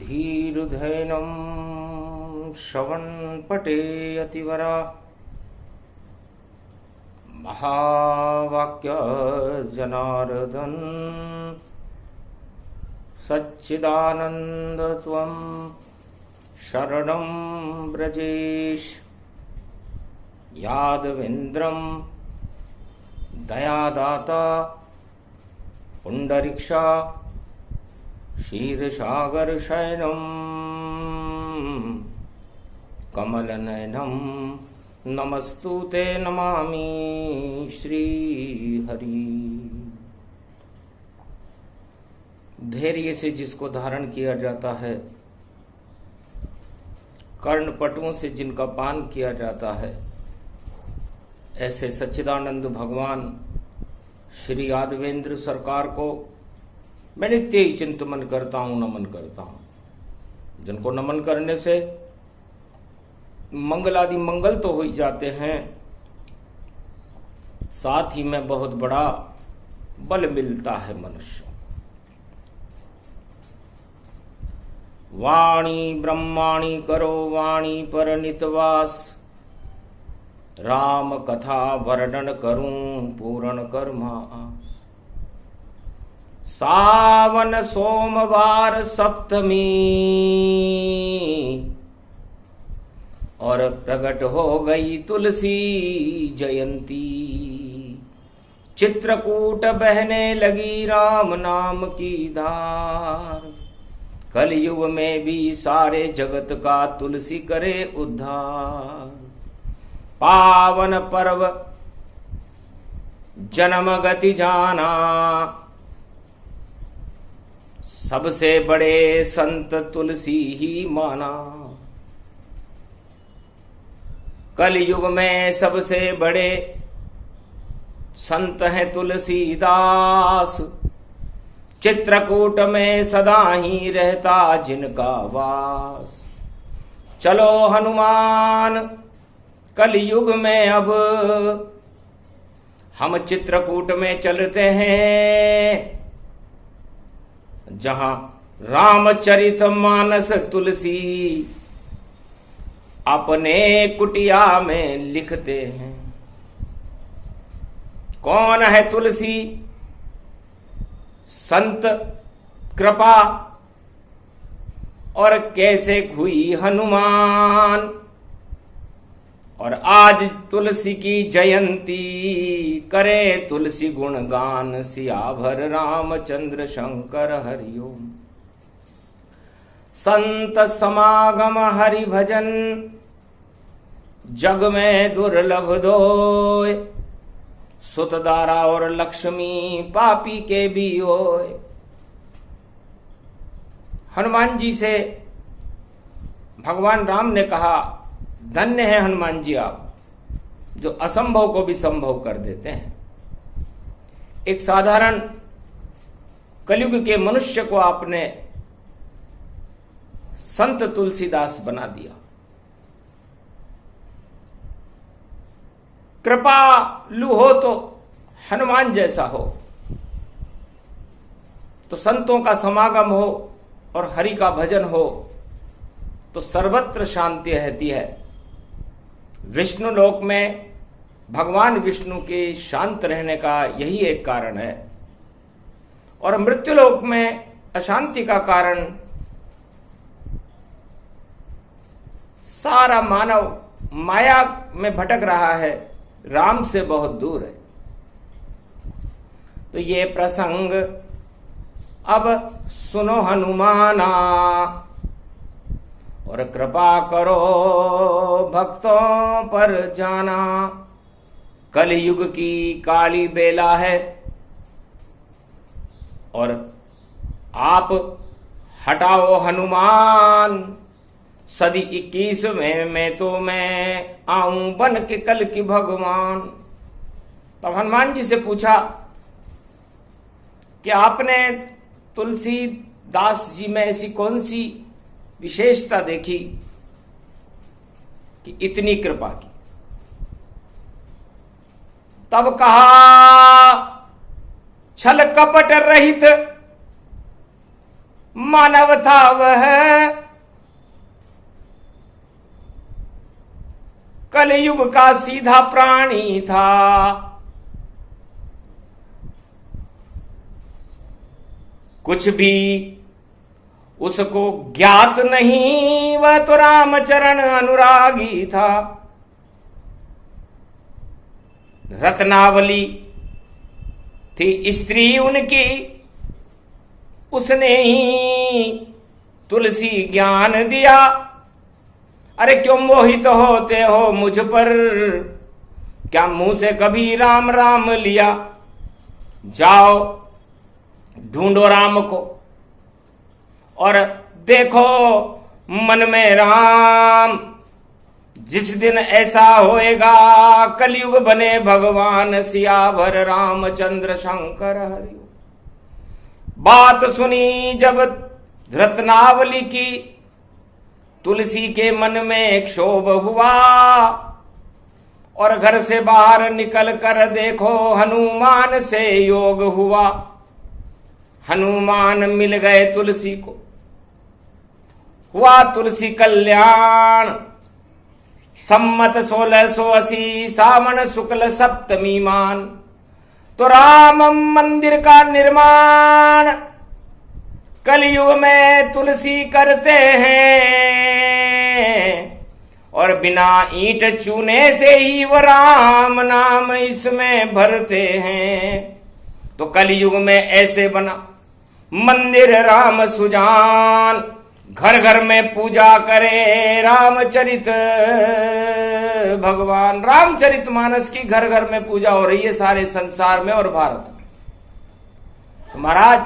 धीरुधैनं श्रवणपटे अतिवरा महावाक्य जनार्दन सच्चिदानंद त्वं शरणं ब्रजेश यादवेन्द्रं दयादाता पुंडरीक्षा क्षीरसागर शयनं कमलनयनं नमस्तुते नमामि श्री हरि। धैर्य से जिसको धारण किया जाता है, कर्णपटुओं से जिनका पान किया जाता है, ऐसे सच्चिदानंद भगवान श्री यादवेंद्र सरकार को मैं नित्य ही चिंतन करता हूं, नमन करता हूं। जिनको नमन करने से मंगलादि मंगल तो हो ही जाते हैं, साथ ही में बहुत बड़ा बल मिलता है मनुष्य। वाणी ब्रह्माणी करो वाणी पर नितवास, राम कथा वर्णन करूं पूर्ण कर्मास। सावन सोमवार सप्तमी और प्रकट हो गई तुलसी जयंती। चित्रकूट बहने लगी राम नाम की धार। कलयुग में भी सारे जगत का तुलसी करे उद्धार। पावन पर्व जन्म गति जाना, सबसे बड़े संत तुलसी ही माना। कलयुग में सबसे बड़े संत हैं तुलसीदास। चित्रकूट में सदा ही रहता जिनका वास। चलो हनुमान कलयुग में अब हम चित्रकूट में चलते हैं, जहां रामचरित मानस तुलसी अपने कुटिया में लिखते हैं। कौन है तुलसी संत कृपा और कैसे हुई हनुमान। और आज तुलसी की जयंती करे तुलसी गुणगान। सियाभर रामचंद्र शंकर हरिओम। संत समागम हरि भजन, जग में दुर्लभ दोय। सुतदारा और लक्ष्मी पापी के भी होय। हनुमान जी से भगवान राम ने कहा, धन्य है हनुमान जी आप, जो असंभव को भी संभव कर देते हैं। एक साधारण कलयुग के मनुष्य को आपने संत तुलसीदास बना दिया। कृपालु हो तो हनुमान जैसा हो, तो संतों का समागम हो और हरि का भजन हो तो सर्वत्र शांति रहती है। विष्णु लोक में भगवान विष्णु के शांत रहने का यही एक कारण है। और मृत्यु लोक में अशांति का कारण सारा मानव माया में भटक रहा है, राम से बहुत दूर है। तो ये प्रसंग अब सुनो हनुमाना, और कृपा करो भक्तों पर जाना। कलयुग की काली बेला है और आप हटाओ हनुमान। सदी 21 में मैं आऊं बन के कल की भगवान। तब हनुमान जी से पूछा कि आपने तुलसीदास जी में ऐसी कौन सी विशेषता देखी कि इतनी कृपा की। तब कहा, छल कपट रहित मानव था वह, कलयुग का सीधा प्राणी था। कुछ भी उसको ज्ञात नहीं, वह तो रामचरण अनुरागी था। रत्नावली थी स्त्री उनकी, उसने ही तुलसी ज्ञान दिया। अरे क्यों मोहित होते हो मुझ पर, क्या मुंह से कभी राम राम लिया। जाओ ढूंढो राम को और देखो मन में राम। जिस दिन ऐसा होएगा, कलयुग बने भगवान सियावर रामचंद्र शंकर हरि। बात सुनी जब रत्नावली की, तुलसी के मन में क्षोभ हुआ। और घर से बाहर निकल कर देखो, हनुमान से योग हुआ। हनुमान मिल गए तुलसी को, हुआ तुलसी कल्याण। सम्मत 1680 सावन शुक्ल सप्तमी मान, तो राम मंदिर का निर्माण कलयुग में तुलसी करते हैं। और बिना ईंट चूने से ही वो राम नाम इसमें भरते हैं। तो कलयुग में ऐसे बना मंदिर राम सुजान, घर घर में पूजा करे रामचरित भगवान। रामचरित मानस की घर घर में पूजा हो रही है सारे संसार में और भारत में। तो महाराज,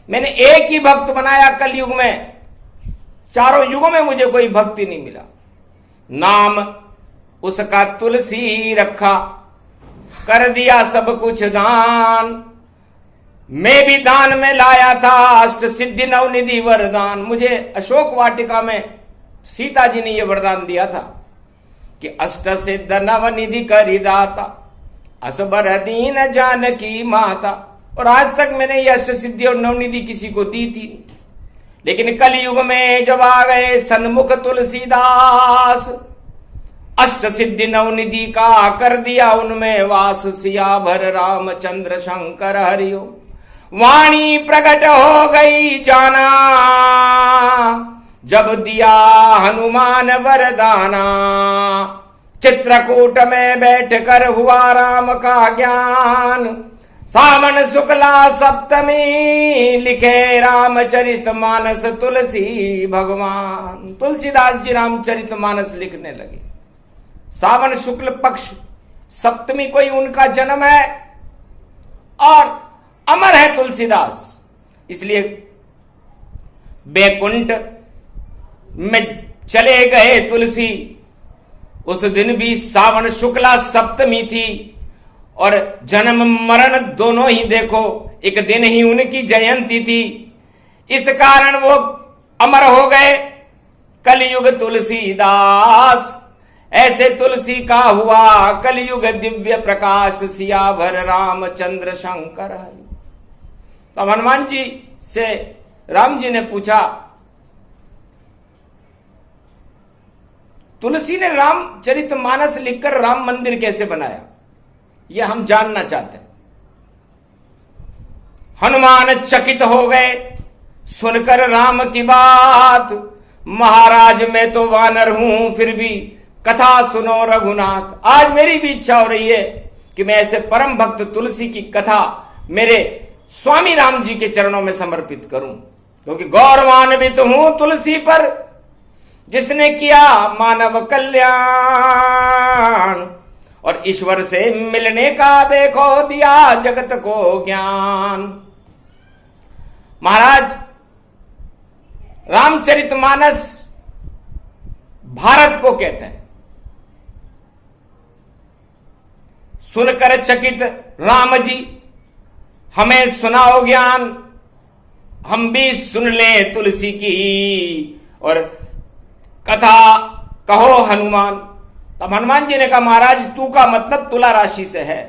मैंने एक ही भक्त बनाया कलयुग में, चारों युगों में मुझे कोई भक्ति नहीं मिला। नाम उसका तुलसी रखा, कर दिया सब कुछ दान। मैं भी दान में लाया था अष्ट सिद्धि नवनिधि वरदान। मुझे अशोक वाटिका में सीता जी ने यह वरदान दिया था कि अष्ट सिद्ध नवनिधि करिदाता, असबर दीन जानकी माता। और आज तक मैंने ये अष्ट सिद्धि और नवनिधि किसी को दी थी। लेकिन कलयुग में जब आ गए सन्मुख तुलसीदास, अष्ट सिद्धि नवनिधि का कर दिया उनमें वास। सियावर रामचंद्र शंकर हरिओ, वाणी प्रकट हो गई जाना, जब दिया हनुमान वरदाना। चित्रकूट में बैठकर हुआ राम का ज्ञान, सावन शुक्ला सप्तमी लिखे रामचरित मानस तुलसी भगवान। तुलसीदास जी रामचरित मानस लिखने लगे। सावन शुक्ल पक्ष सप्तमी को ही उनका जन्म है और अमर है तुलसीदास। इसलिए बैकुंठ में चले गए तुलसी। उस दिन भी सावन शुक्ला सप्तमी थी और जन्म मरण दोनों ही देखो एक दिन ही उनकी जयंती थी। इस कारण वो अमर हो गए कलयुग तुलसीदास। ऐसे तुलसी का हुआ कलयुग दिव्य प्रकाश, सियावर रामचंद्र शंकर हरि। तब हनुमान जी से राम जी ने पूछा, तुलसी ने रामचरित मानस लिखकर राम मंदिर कैसे बनाया, यह हम जानना चाहते हैं। हनुमान चकित हो गए सुनकर राम की बात। महाराज मैं तो वानर हूं, फिर भी कथा सुनो रघुनाथ। आज मेरी भी इच्छा हो रही है कि मैं ऐसे परम भक्त तुलसी की कथा मेरे स्वामी राम जी के चरणों में समर्पित करूं, क्योंकि गौरवान्वित हूं तुलसी पर, जिसने किया मानव कल्याण और ईश्वर से मिलने का देखो दिया जगत को ज्ञान। महाराज, रामचरितमानस भारत को कहते हैं। सुनकर चकित राम जी, हमें सुनाओ ज्ञान, हम भी सुन ले तुलसी की और कथा कहो हनुमान। तब हनुमान जी ने कहा, महाराज तू का मतलब तुला राशि से है।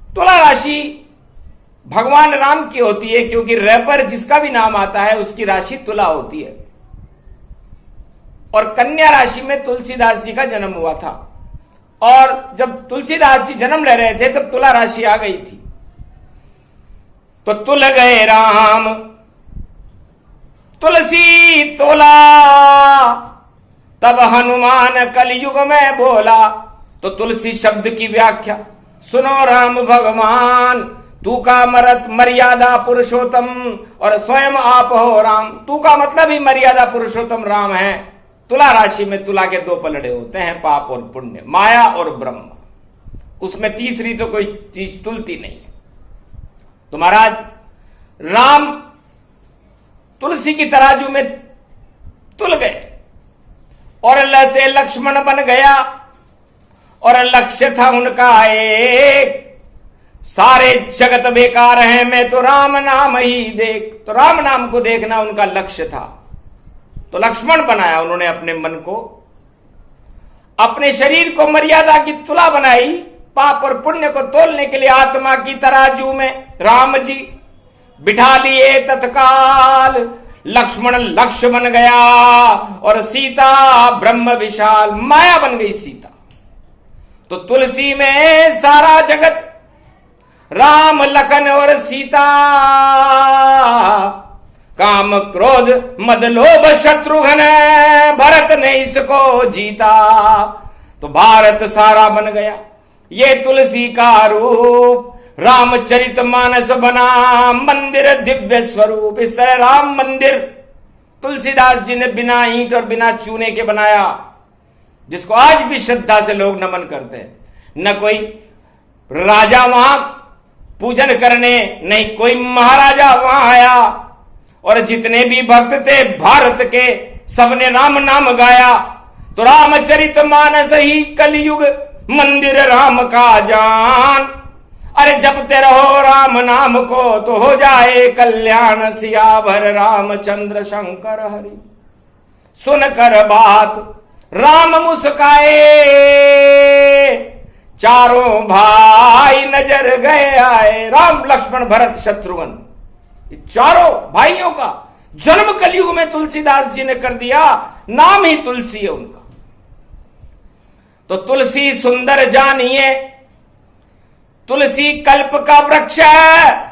तुला राशि भगवान राम की होती है, क्योंकि रैपर जिसका भी नाम आता है उसकी राशि तुला होती है। और कन्या राशि में तुलसीदास जी का जन्म हुआ था, और जब तुलसीदास जी जन्म ले रहे थे तब तुला राशि आ गई थी। तो तुल गए राम तुलसी तोला, तब हनुमान कलयुग में बोला। तो तुलसी शब्द की व्याख्या सुनो राम भगवान, तू का मर्यादा पुरुषोत्तम और स्वयं आप हो राम। तू का मतलब ही मर्यादा पुरुषोत्तम राम है। तुला राशि में तुला के दो पलड़े होते हैं, पाप और पुण्य, माया और ब्रह्म। उसमें तीसरी तो कोई चीज तुलती नहीं है। तो महाराज राम तुलसी की तराजू में तुल गए और अल्लाह से लक्ष्मण बन गया, और लक्ष्य था उनका एक, सारे जगत बेकार है मैं तो राम नाम ही देख। तो राम नाम को देखना उनका लक्ष्य था। तो लक्ष्मण बनाया उन्होंने अपने मन को, अपने शरीर को मर्यादा की तुला बनाई, पाप और पुण्य को तोलने के लिए आत्मा की तराजू में राम जी बिठा लिए तत्काल। लक्ष्मण लक्ष्य बन गया और सीता ब्रह्म विशाल, माया बन गई सीता। तो तुलसी में सारा जगत, राम लखन और सीता, काम क्रोध मद लोभ शत्रुघ्न, भरत ने इसको जीता। तो भारत सारा बन गया ये तुलसी का रूप। रामचरित मानस बना मंदिर दिव्य स्वरूप। इस तरह राम मंदिर तुलसीदास जी ने बिना ईंट और बिना चूने के बनाया, जिसको आज भी श्रद्धा से लोग नमन करते हैं। न कोई राजा वहां पूजन करने, नहीं कोई महाराजा वहां आया, और जितने भी भक्त थे भारत के सबने राम नाम गाया। तो रामचरित मानस ही कलयुग मंदिर राम का जान। अरे जपते रहो राम नाम को तो हो जाए कल्याण, सियावर रामचंद्र शंकर हरि। सुनकर बात राम मुस्काए, चारों भाई नजर गए आए। राम लक्ष्मण भरत शत्रुघ्न, चारों भाइयों का जन्म कलयुग में तुलसीदास जी ने कर दिया। नाम ही तुलसी है उनका। तो तुलसी सुंदर जानिए, तुलसी कल्प का वृक्ष है।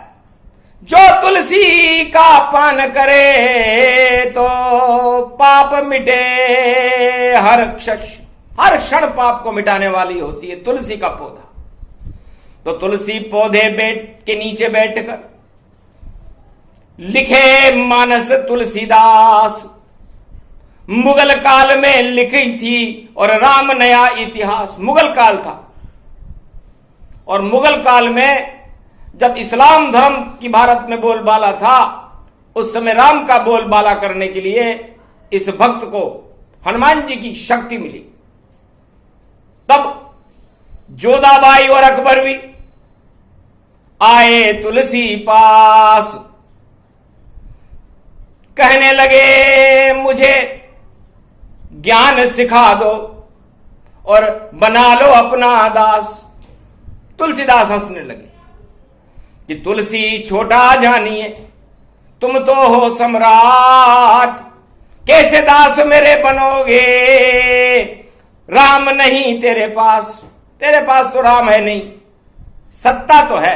जो तुलसी का पान करे तो पाप मिटे हर क्षण पाप को मिटाने वाली होती है तुलसी का पौधा। तो तुलसी पौधे के नीचे बैठकर लिखे मानस तुलसीदास, मुगल काल में लिखी थी, और राम नया इतिहास। मुगल काल था, और मुगल काल में जब इस्लाम धर्म की भारत में बोलबाला था, उस समय राम का बोलबाला करने के लिए इस भक्त को हनुमान जी की शक्ति मिली। तब जोधाबाई और अकबर भी आए तुलसी पास, कहने लगे मुझे ज्ञान सिखा दो और बना लो अपना दास। तुलसीदास हंसने लगे कि तुलसी छोटा जानिए, तुम तो हो सम्राट, कैसे दास मेरे बनोगे? राम नहीं तेरे पास तो राम है नहीं, सत्ता तो है,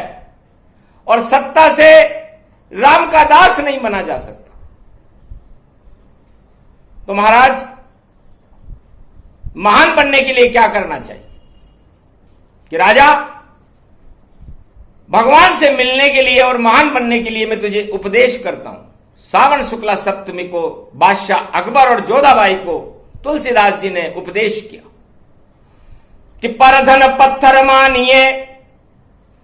और सत्ता से राम का दास नहीं बना जा सकता। तो महाराज महान बनने के लिए क्या करना चाहिए? कि राजा भगवान से मिलने के लिए और महान बनने के लिए मैं तुझे उपदेश करता हूं। सावन शुक्ला सप्तमी को बादशाह अकबर और जोधाबाई को तुलसीदास जी ने उपदेश किया कि परधन पत्थर मानिए,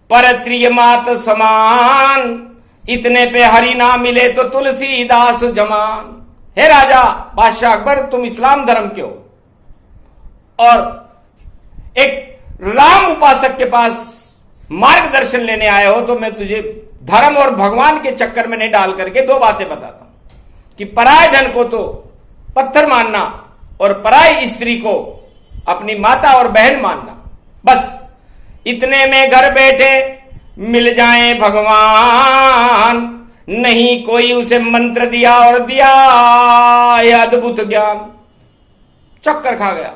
परत्रिय मात समान, इतने पे हरि ना मिले तो तुलसीदास जमान। हे राजा बादशाह अकबर, तुम इस्लाम धर्म के हो और एक राम उपासक के पास मार्गदर्शन लेने आए हो, तो मैं तुझे धर्म और भगवान के चक्कर में नहीं डाल करके दो बातें बताता हूं कि पराय धन को तो पत्थर मानना और पराई स्त्री को अपनी माता और बहन मानना, बस इतने में घर बैठे मिल जाए भगवान। नहीं कोई उसे मंत्र दिया और दिया यह अद्भुत ज्ञान। चक्कर खा गया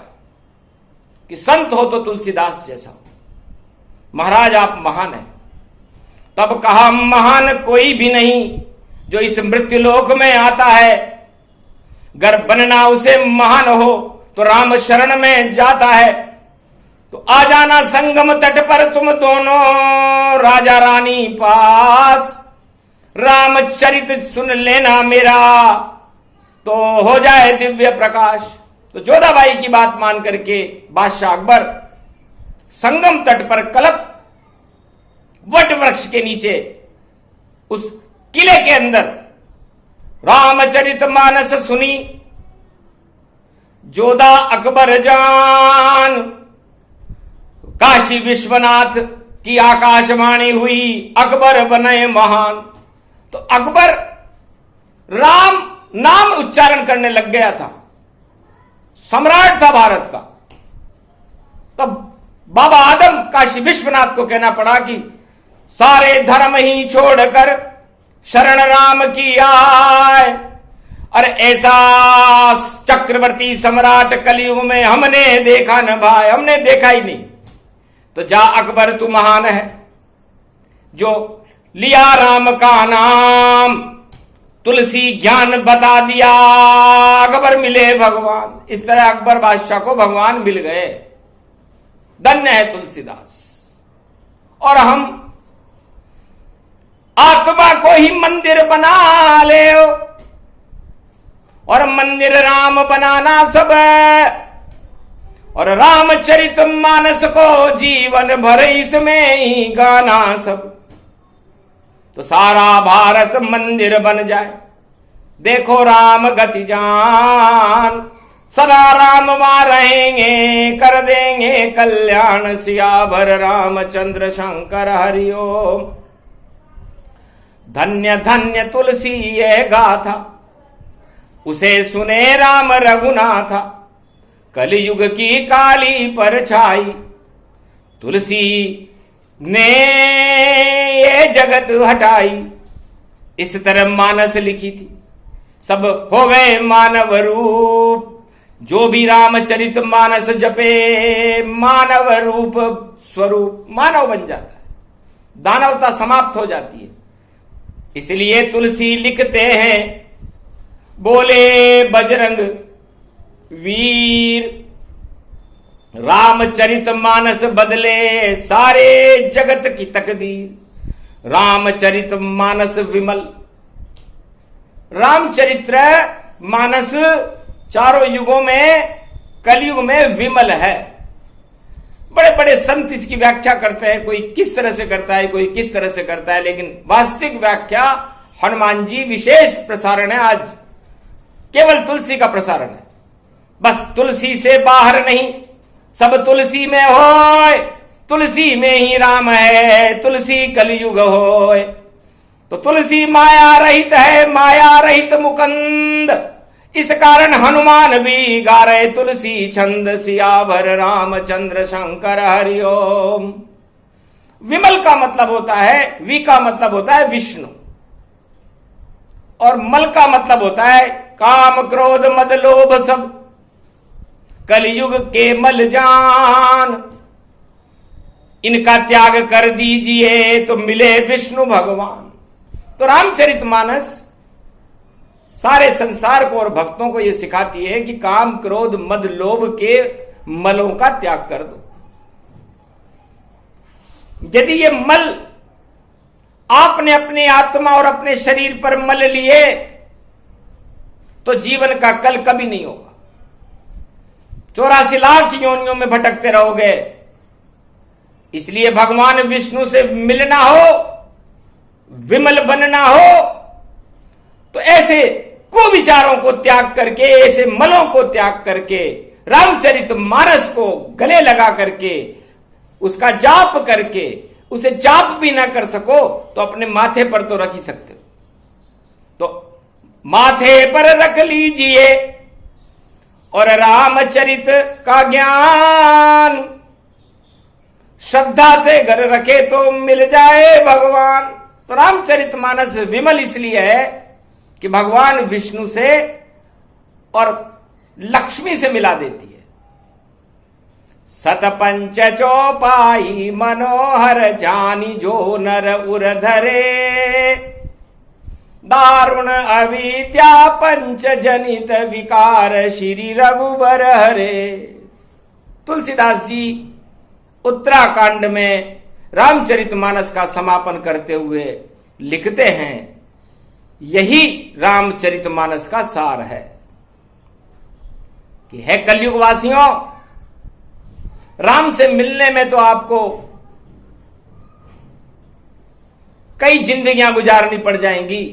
कि संत हो तो तुलसीदास जैसा। महाराज आप महान हैं। तब कहा महान कोई भी नहीं जो इस मृत्यु लोक में आता है। गर बनना उसे महान हो तो राम शरण में जाता है। तो आ जाना संगम तट पर तुम दोनों राजा रानी पास। रामचरित सुन लेना मेरा तो हो जाए दिव्य प्रकाश। तो जोधाबाई की बात मान करके बादशाह अकबर संगम तट पर कलप वट वृक्ष के नीचे उस किले के अंदर रामचरित मानस सुनी। जोधा अकबर जान काशी विश्वनाथ की आकाशवाणी हुई। अकबर बने महान। तो अकबर राम नाम उच्चारण करने लग गया था। सम्राट था भारत का। तब बाबा आदम काशी विश्वनाथ को कहना पड़ा कि सारे धर्म ही छोड़कर शरण राम की आए। अरे ऐसा चक्रवर्ती सम्राट कलयुग में हमने देखा न भाई, हमने देखा ही नहीं। तो जा अकबर तू महान है जो लिया राम का नाम। तुलसी ज्ञान बता दिया अकबर मिले भगवान। इस तरह अकबर बादशाह को भगवान मिल गए। धन्य है तुलसीदास। और हम आत्मा को ही मंदिर बना ले और मंदिर राम बनाना सब है। और रामचरित मानस को जीवन भर इसमें ही गाना सब। तो सारा भारत मंदिर बन जाए। देखो राम गति जान सदा राम वहां रहेंगे। कर देंगे कल्याण सियावर रामचंद्र शंकर हरिओम। धन्य धन्य तुलसी ये गाथा उसे सुने राम रघुनाथा। कलयुग की काली पर छाई तुलसी ने ये जगत हटाई। इस तरह मानस लिखी थी। सब हो गए मानव रूप। जो भी रामचरित मानस जपे मानव रूप स्वरूप मानव बन जाता है। दानवता समाप्त हो जाती है। इसलिए तुलसी लिखते हैं बोले बजरंग वीर। रामचरित मानस बदले सारे जगत की तकदीर। रामचरित मानस विमल। रामचरित्र मानस चारों युगों में कलयुग में विमल है। बड़े बड़े संत इसकी व्याख्या करते हैं। कोई किस तरह से करता है, कोई किस तरह से करता है, लेकिन वास्तविक व्याख्या हनुमान जी विशेष प्रसारण है। आज केवल तुलसी का प्रसारण है। बस तुलसी से बाहर नहीं, सब तुलसी में होए। तुलसी में ही राम है, तुलसी कलयुग होए। तो तुलसी माया रहित है, माया रहित मुकंद। इस कारण हनुमान भी गा रहे तुलसी छंद सियावर रामचंद्र शंकर हरिओम। विमल का मतलब होता है, वी का मतलब होता है विष्णु, और मल का मतलब होता है काम क्रोध मद लोभ सब। कलयुग के मल जान इनका त्याग कर दीजिए तो मिले विष्णु भगवान। तो रामचरितमानस सारे संसार को और भक्तों को यह सिखाती है कि काम क्रोध मद लोभ के मलों का त्याग कर दो। यदि ये मल आपने अपनी आत्मा और अपने शरीर पर मल लिए तो जीवन का कल कभी नहीं होगा। 84 लाख योनियों में भटकते रहोगे। इसलिए भगवान विष्णु से मिलना हो, विमल बनना हो, तो ऐसे कुविचारों को त्याग करके, ऐसे मलों को त्याग करके, रामचरितमानस को गले लगा करके, उसका जाप करके, उसे जाप भी ना कर सको तो अपने माथे पर तो रख ही सकते हो। तो माथे पर रख लीजिए और रामचरित का ज्ञान श्रद्धा से घर रखे तो मिल जाए भगवान। तो रामचरितमानस विमल इसलिए है कि भगवान विष्णु से और लक्ष्मी से मिला देती है। सतपंच चौपाई मनोहर जानी जो नर उर धरे, दारुण अविद्या पंच जनित विकार श्री रघुबर हरे। तुलसीदास जी उत्तराखंड में रामचरितमानस का समापन करते हुए लिखते हैं, यही रामचरितमानस का सार है कि है कलयुग वासियों, राम से मिलने में तो आपको कई जिंदगियां गुजारनी पड़ जाएंगी,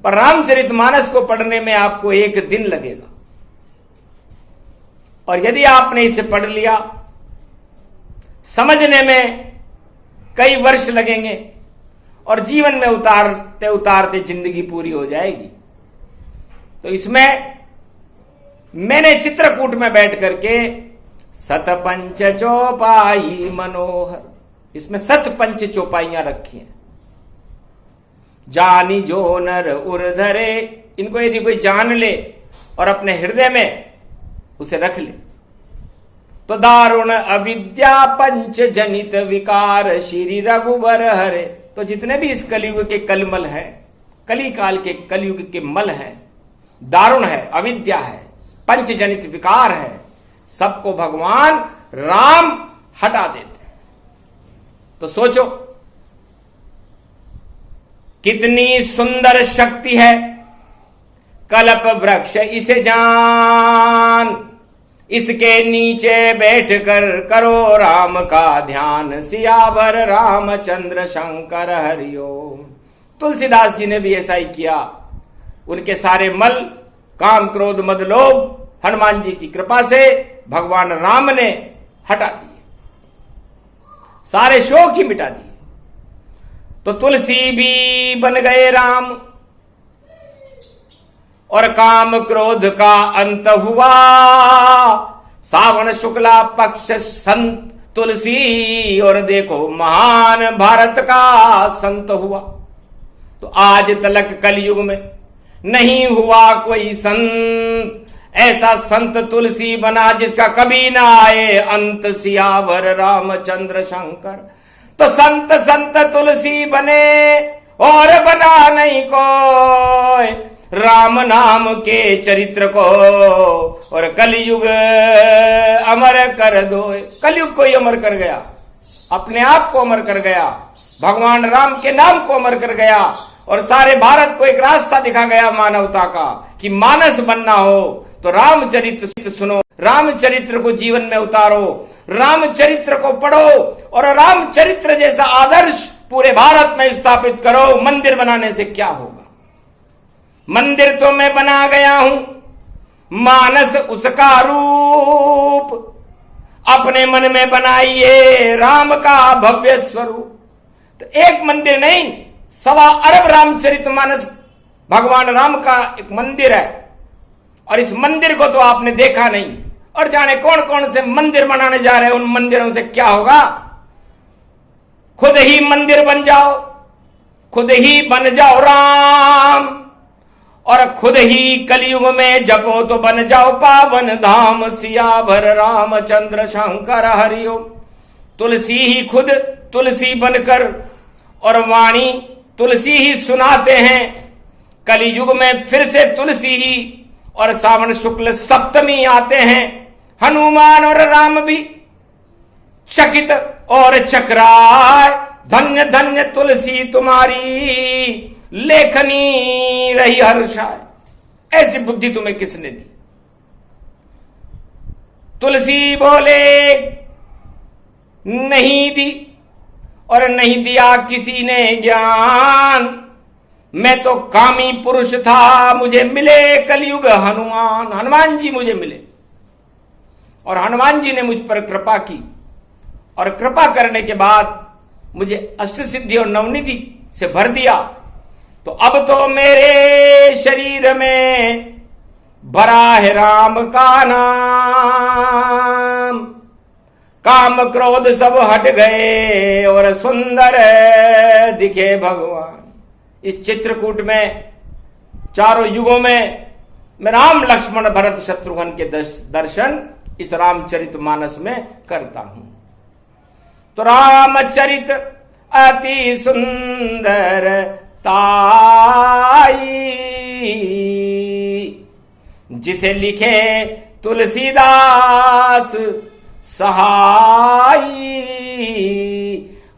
पर रामचरितमानस को पढ़ने में आपको एक दिन लगेगा। और यदि आपने इसे पढ़ लिया, समझने में कई वर्ष लगेंगे और जीवन में उतारते उतारते जिंदगी पूरी हो जाएगी। तो इसमें मैंने चित्रकूट में बैठ करके सतपंच चौपाई मनोहर, इसमें सतपंच चौपाइयां रखी हैं। जानी जो नर उर धरे, इनको यदि कोई जान ले और अपने हृदय में उसे रख ले तो दारुण अविद्या पंच जनित विकार श्री रघुबर हरे। तो जितने भी इस कलयुग के कलमल हैं, कली काल के कलयुग के मल हैं, दारुण है, अविद्या है, पंच जनित विकार है, सबको भगवान राम हटा देते हैं। तो सोचो कितनी सुंदर शक्ति है। कल्प वृक्ष इसे जान, इसके नीचे बैठकर करो राम का ध्यान, सियावर रामचंद्र शंकर हरिओम। तुलसीदास जी ने भी ऐसा ही किया। उनके सारे मल, काम क्रोध मद लोभ हनुमान जी की कृपा से भगवान राम ने हटा दिए, सारे शोक ही मिटा दिए। तो तुलसी भी बन गए राम और काम क्रोध का अंत हुआ। सावन शुक्ला पक्ष संत तुलसी और देखो महान भारत का संत हुआ। तो आज तलक कलयुग में नहीं हुआ कोई संत, ऐसा संत तुलसी बना जिसका कभी ना आए अंत, सियावर रामचंद्र शंकर। तो संत संत तुलसी बने और बना नहीं कोई, राम नाम के चरित्र को और कलयुग अमर कर दो। कलयुग को ही अमर कर गया, अपने आप को अमर कर गया, भगवान राम के नाम को अमर कर गया और सारे भारत को एक रास्ता दिखा गया मानवता का कि मानस बनना हो तो रामचरित्र सुनो, रामचरित्र को जीवन में उतारो, रामचरित्र को पढ़ो और रामचरित्र जैसा आदर्श पूरे भारत में स्थापित करो। मंदिर बनाने से क्या होगा? मंदिर तो मैं बना गया हूं, मानस उसका रूप अपने मन में बनाइए राम का भव्य स्वरूप। तो एक मंदिर नहीं, 1.25 अरब रामचरितमानस भगवान राम का एक मंदिर है और इस मंदिर को तो आपने देखा नहीं और जाने कौन कौन से मंदिर बनाने जा रहे हैं। उन मंदिरों से क्या होगा? खुद ही मंदिर बन जाओ, खुद ही बन जाओ राम और खुद ही कलयुग में जपो तो बन जाओ पावन धाम, सियावर रामचंद्र शंकर हरिओम। तुलसी ही खुद तुलसी बनकर और वाणी तुलसी ही सुनाते हैं। कलयुग में फिर से तुलसी ही और सावन शुक्ल सप्तमी आते हैं। हनुमान और राम भी चकित और चक्राय, धन्य धन्य तुलसी तुम्हारी लेखनी रही हर्षाय। ऐसी बुद्धि तुम्हें किसने दी? तुलसी बोले नहीं दी और नहीं दिया किसी ने ज्ञान। मैं तो कामी पुरुष था, मुझे मिले कलयुग हनुमान। हनुमान जी मुझे मिले और हनुमान जी ने मुझ पर कृपा की और कृपा करने के बाद मुझे अष्ट सिद्धि और नवनिधि से भर दिया। तो अब तो मेरे शरीर में भरा है राम का नाम। काम क्रोध सब हट गए और सुंदर दिखे भगवान। इस चित्रकूट में चारों युगों में मैं राम लक्ष्मण भरत शत्रुघ्न के दर्शन इस रामचरितमानस में करता हूं। तो रामचरित अति सुंदर ताई, जिसे लिखे तुलसीदास सहाई।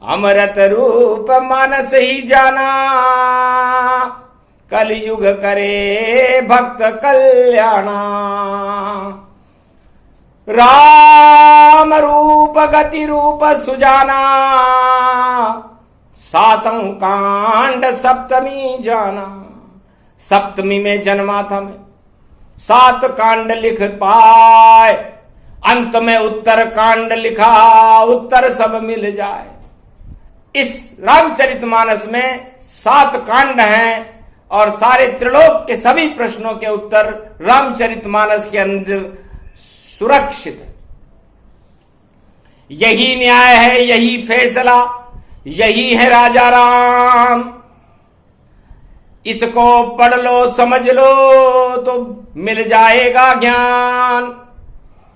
अमृत रूप मानस ही जाना, कलयुग करे भक्त कल्याणा। राम रूप गति रूप सुजाना, सातों कांड सप्तमी जाना। सप्तमी में जन्मा था मैं, 7 कांड लिख पाए, अंत में उत्तर कांड लिखा, उत्तर सब मिल जाए। इस रामचरितमानस में 7 कांड हैं और सारे त्रिलोक के सभी प्रश्नों के उत्तर रामचरितमानस के अंदर सुरक्षित है। यही न्याय है, यही फैसला, यही है राजा राम। इसको पढ़ लो समझ लो तो मिल जाएगा ज्ञान।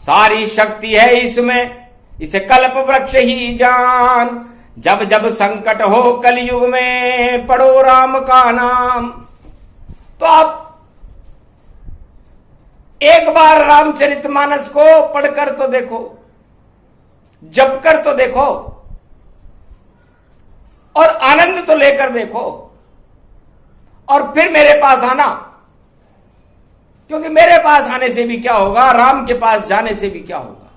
सारी शक्ति है इसमें, इसे कल्प वृक्ष ही जान। जब जब संकट हो कलयुग में, पढ़ो राम का नाम। तो आप एक बार रामचरितमानस को पढ़कर तो देखो, जप कर तो देखो और आनंद तो लेकर देखो, और फिर मेरे पास आना। क्योंकि मेरे पास आने से भी क्या होगा, राम के पास जाने से भी क्या होगा।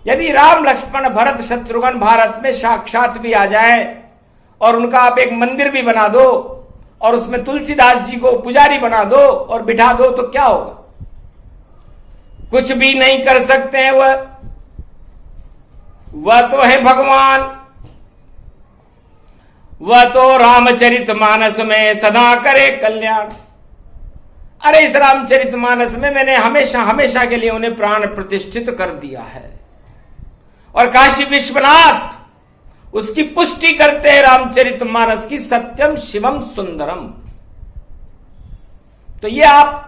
यदि राम लक्ष्मण भरत शत्रुघ्न भारत में साक्षात भी आ जाए और उनका आप एक मंदिर भी बना दो और उसमें तुलसीदास जी को पुजारी बना दो और बिठा दो, तो क्या होगा? कुछ भी नहीं कर सकते हैं। वह तो है भगवान। वह तो रामचरितमानस में सदा करे कल्याण। अरे इस रामचरितमानस में मैंने हमेशा हमेशा के लिए उन्हें प्राण प्रतिष्ठित कर दिया है। और काशी विश्वनाथ उसकी पुष्टि करते हैं रामचरितमानस की, सत्यम शिवम सुंदरम। तो ये आप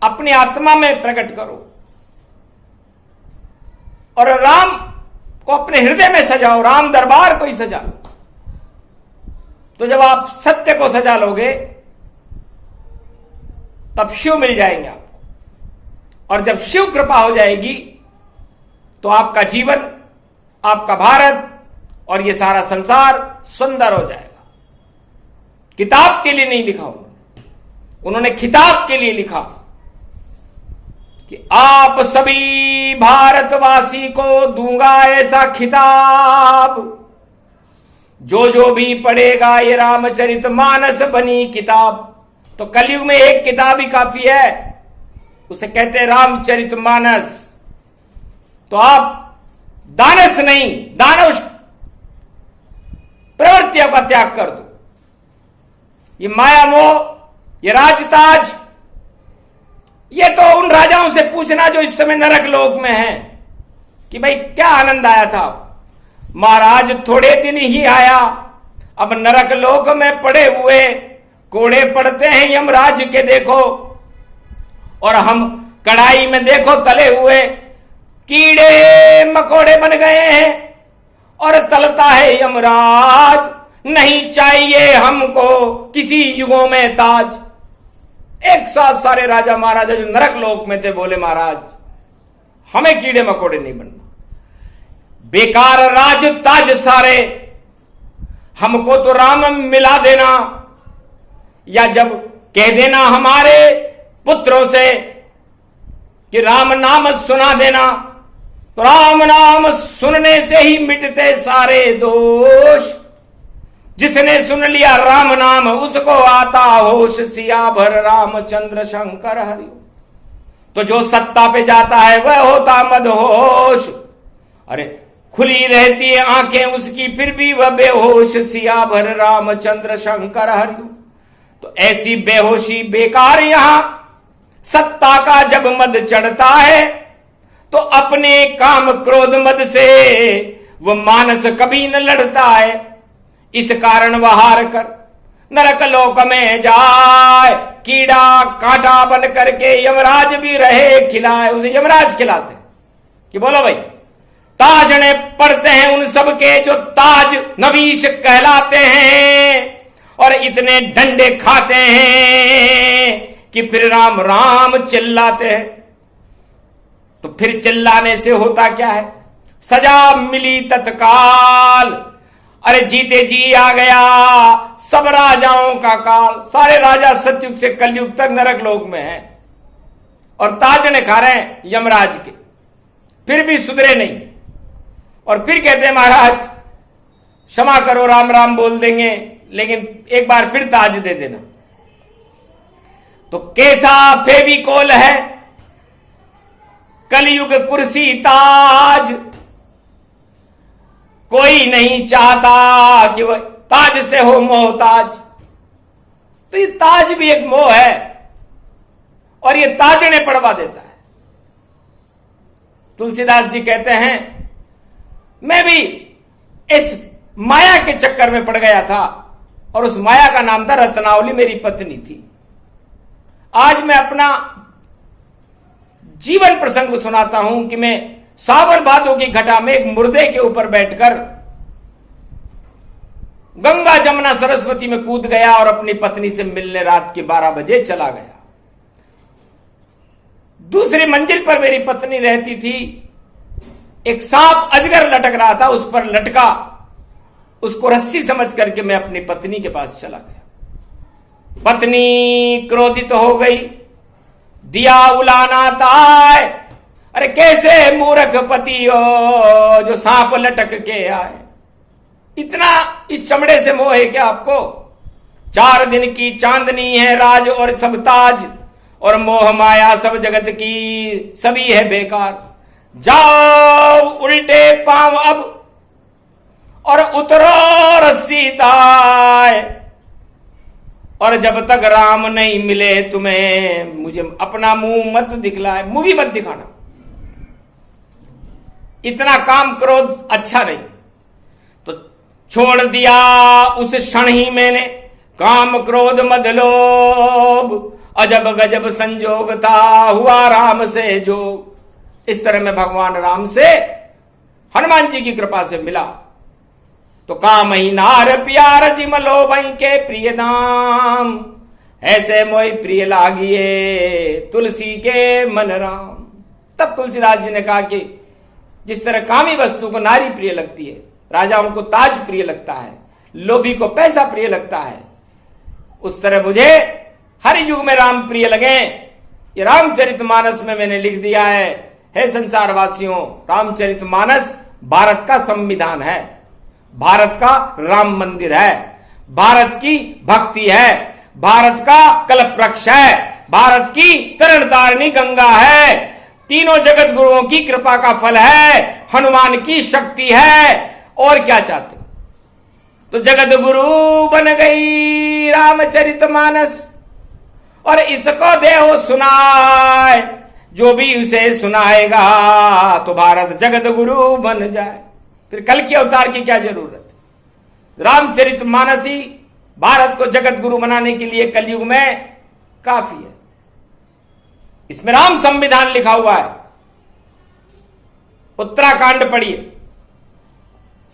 अपनी आत्मा में प्रकट करो और राम को अपने हृदय में सजाओ, राम दरबार को ही सजा लो। तो जब आप सत्य को सजा लोगे तब शिव मिल जाएंगे आपको, और जब शिव कृपा हो जाएगी तो आपका जीवन, आपका भारत और ये सारा संसार सुंदर हो जाएगा। किताब के लिए नहीं लिखा उन्होंने खिताब के लिए लिखा कि आप सभी भारतवासी को दूंगा ऐसा खिताब, जो भी पढ़ेगा ये रामचरितमानस बनी किताब। तो कलयुग में एक किताब ही काफी है, उसे कहते हैं रामचरितमानस। तो आप दानस नहीं, दानव प्रवृत्तियों का त्याग कर दो। ये माया मोह, ये राजताज, ये तो उन राजाओं से पूछना जो इस समय नरक लोक में हैं कि भाई क्या आनंद आया था। महाराज थोड़े दिन ही आया, अब नरक लोक में पड़े हुए कोड़े पड़ते हैं यमराज के देखो, और हम कढ़ाई में देखो तले हुए कीड़े मकोड़े बन गए हैं और तलता है यमराज। नहीं चाहिए हमको किसी युगों में ताज। एक साथ सारे राजा महाराजा जो नरक लोक में थे बोले महाराज हमें कीड़े मकोड़े नहीं बनना, बेकार राज ताज सारे, हमको तो राम मिला देना, या जब कह देना हमारे पुत्रों से कि राम नाम सुना देना, तो राम नाम सुनने से ही मिटते सारे दोष। जिसने सुन लिया राम नाम उसको आता होश, सियाभर रामचंद्र शंकर हरि। तो जो सत्ता पे जाता है वह होता मदहोश। अरे खुली रहती है आंखें उसकी फिर भी वह बेहोश, सियाभर रामचंद्र शंकर हरि। तो ऐसी बेहोशी बेकार। यहां सत्ता का जब मद चढ़ता है तो अपने काम क्रोध मद से वो मानस कभी न लड़ता है। इस कारण वह हार कर नरक लोक में जाए, कीड़ा कांटा बन करके यमराज भी रहे खिलाए। उसे यमराज खिलाते कि बोलो भाई, ताजने पड़ते हैं उन सब के जो ताज नवीश कहलाते हैं, और इतने डंडे खाते हैं कि फिर राम राम चिल्लाते हैं। तो फिर चिल्लाने से होता क्या है? सजा मिली तत्काल। अरे जीते जी आ गया सब राजाओं का काल। सारे राजा सतयुग से कलयुग तक नरक लोक में हैं और ताजने खा रहे हैं यमराज के, फिर भी सुधरे नहीं। और फिर कहते हैं महाराज क्षमा करो, राम राम बोल देंगे, लेकिन एक बार फिर ताज दे देना। तो कैसा फेविकोल है कलयुग कुर्सी ताज, कोई नहीं चाहता कि वह ताज से हो मोहताज। तो ये ताज भी एक मोह है और ये ताजने पड़वा देता है। तुलसीदास जी कहते हैं मैं भी इस माया के चक्कर में पड़ गया था और उस माया का नाम था रत्नावली, मेरी पत्नी थी। आज मैं अपना जीवन प्रसंग सुनाता हूं कि मैं सावन भादों की घटा में एक मुर्दे के ऊपर बैठकर गंगा जमुना सरस्वती में कूद गया और अपनी पत्नी से मिलने रात के 12 बजे चला गया। दूसरी मंजिल पर मेरी पत्नी रहती थी। एक सांप अजगर लटक रहा था, उस पर लटका, उसको रस्सी समझ करके मैं अपनी पत्नी के पास चला गया। पत्नी क्रोधित हो गई, दिया उलाना ताय, अरे कैसे मूर्ख पति हो जो सांप लटक के आए। इतना इस चमड़े से मोह है क्या आपको? 4 दिन की चांदनी है राज और सब ताज, और मोह माया सब जगत की सभी है बेकार। जाओ उल्टे पांव अब और उतरो रस्सी ताय, और जब तक राम नहीं मिले तुम्हें मुझे अपना मुंह मत दिखलाए, मुंह भी मत दिखाना। इतना काम क्रोध अच्छा नहीं। तो छोड़ दिया उस क्षण ही मैंने काम क्रोध मद लोभ, अजब गजब संजोग था हुआ राम से जोग। इस तरह में भगवान राम से हनुमान जी की कृपा से मिला। तो काम ही नार प्यार जिम लोभई के प्रिय दाम, ऐसे मोई प्रिय लागिए तुलसी के मन राम। तब तुलसीदास जी ने कहा कि जिस तरह कामी वस्तु को नारी प्रिय लगती है, राजाओं को ताज प्रिय लगता है, लोभी को पैसा प्रिय लगता है, उस तरह मुझे हर युग में राम प्रिय लगे। ये रामचरितमानस में मैंने लिख दिया है। हे संसार वासियों, रामचरितमानस भारत का संविधान है, भारत का राम मंदिर है, भारत की भक्ति है, भारत का कल्पवृक्ष है, भारत की तरण तारिणी गंगा है, तीनों जगत गुरुओं की कृपा का फल है, हनुमान की शक्ति है। और क्या चाहते हो? तो जगत गुरु बन गई रामचरितमानस, और इसको देहो सुनाए, जो भी उसे सुनाएगा तो भारत जगत गुरु बन जाए। फिर कल की अवतार की क्या जरूरत? रामचरितमानस ही भारत को जगत गुरु बनाने के लिए कलयुग में काफी है। इसमें राम संविधान लिखा हुआ है। उत्तराखंड पढ़िए,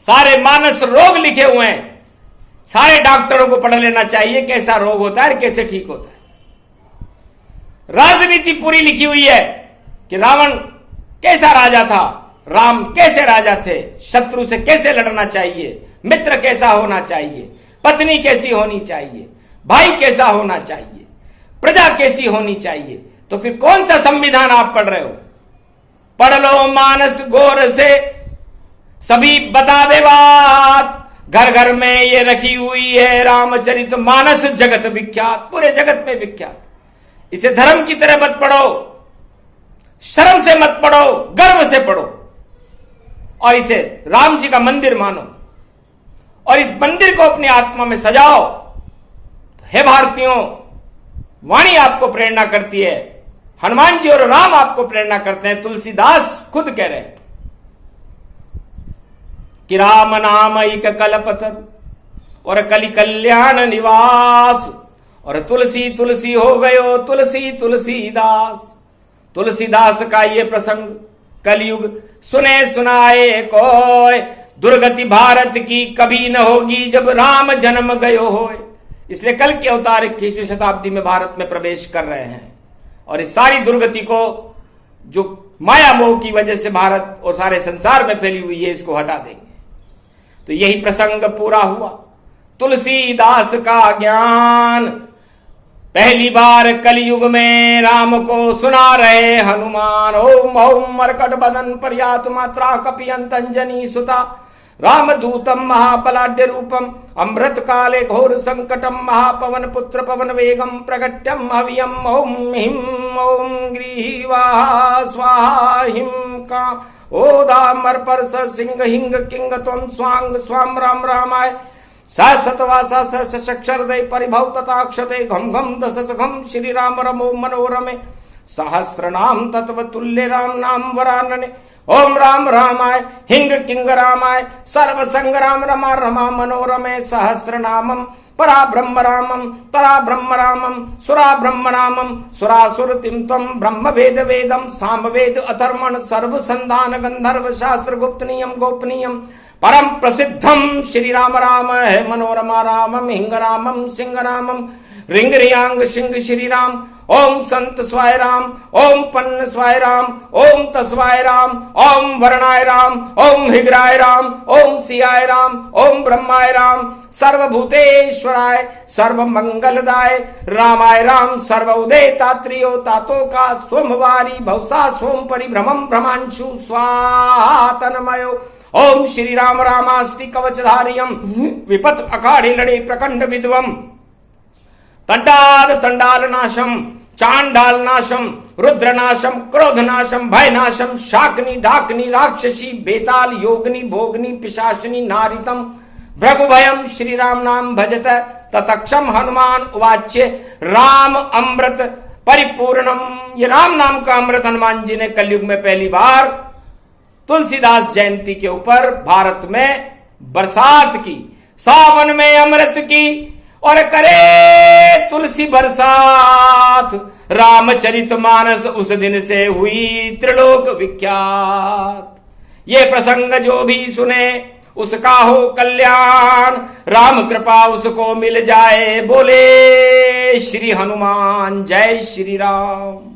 सारे मानस रोग लिखे हुए हैं। सारे डॉक्टरों को पढ़ लेना चाहिए कैसा रोग होता है और कैसे ठीक होता है। राजनीति पूरी लिखी हुई है कि रावण कैसा राजा था, राम कैसे राजा थे, शत्रु से कैसे लड़ना चाहिए, मित्र कैसा होना चाहिए, पत्नी कैसी होनी चाहिए, भाई कैसा होना चाहिए, प्रजा कैसी होनी चाहिए। तो फिर कौन सा संविधान आप पढ़ रहे हो? पढ़ लो मानस गौर से, सभी बता दे बात। घर घर में ये रखी हुई है रामचरितमानस, जगत विख्यात, पूरे जगत में विख्यात। इसे धर्म की तरह मत पढ़ो, शर्म से मत पढ़ो, गर्व से पढ़ो, और इसे राम जी का मंदिर मानो, और इस मंदिर को अपनी आत्मा में सजाओ। तो हे भारतीयों, वाणी आपको प्रेरणा करती है हनुमान जी और राम आपको प्रेरणा करते हैं। तुलसीदास खुद कह रहे हैं कि राम नाम एक कल्पतर और कलि कल्याण निवास, और तुलसी तुलसी हो गयो तुलसी तुलसीदास। तुलसीदास का ये प्रसंग कलयुग सुने सुनाए कोय, दुर्गति भारत की कभी न होगी जब राम जन्म गयो होय। इसलिए कल के अवतार 21वीं शताब्दी में भारत में प्रवेश कर रहे हैं और इस सारी दुर्गति को जो माया मोह की वजह से भारत और सारे संसार में फैली हुई है, इसको हटा देंगे। तो यही प्रसंग पूरा हुआ। तुलसीदास का ज्ञान पहली बार कलयुग में राम को सुना रहे हनुमान। ओम ओम मरकट बदन पर्यात मात्रा कपियंत अंजनी सुता, रामदूतम महाबलाढ्य रूपम अमृत काले घोर संकटम, महापवन पुत्र पवन वेगम प्रगट्यम हवियम। ओम हिम ओम ग्रीवा स्वाहा हिम का ओदामर पर सिंह हिंग किंग त्वं स्वांग स्वाम राम रामाय सतवासा सक्षरदय परिभव तथाक्षते घम घम दस घम श्री राम रमो मनोरमे सहस्र नाम तत्व तुल्य राम नाम वरानने। ओम राम रामाय हिंग किंग रामाय सर्व संग्राम रमा रमा मनोरमे सहस्र नामम परा ब्रह्म रामम तरा ब्रह्म रामम सुरा ब्रह्म रामम सुरासुरतिम तम ब्रह्म वेद वेदम साम वेद अथर्मण सर्व संधान गंधर्व शास्त्र गुप्त नियम गोपनीयम परम प्रसिद्धम श्री राम राम है मनोरमा रामम हिंग रामम सिंह रामम रिंग रियांग सिंह श्री राम। ओम संत स्वाय राम ओम पन्न स्वाय राम ओम तस्वाय राम ओम वर्णाय राम ओम हिग्राय राम ओम सियाय राम ओम ब्रह्माय राम सर्वभूतेश्वराय सर्व मंगलदाय रामाय राम सर्व उदय तात्रियो तातो का सोमवारी भवसा सोम परिभ्रमम भ्रमांशु स्वाहा तन्मयो। ओम श्री राम रामास्ति कवचधारियम विपत अखाड़े लड़े प्रकंड विद्वम तंडाल तंडाल नाशम चांडाल नाशम रुद्रनाशम क्रोधनाशम भयनाशम शाकनी डाकनी राक्षसी बेताल योगनी भोगनी पिशाचनी नारितम भृगुभयम श्री राम नाम भजत ततक्षम हनुमान उवाच्य राम अमृत परिपूर्णम। ये राम नाम का अमृत हनुमान जी ने कलयुग में पहली बार तुलसीदास जयंती के ऊपर भारत में बरसात की, सावन में अमृत की और करे तुलसी बरसात। रामचरितमानस उस दिन से हुई त्रिलोक विख्यात। ये प्रसंग जो भी सुने उसका हो कल्याण, राम कृपा उसको मिल जाए। बोले श्री हनुमान जय श्री राम।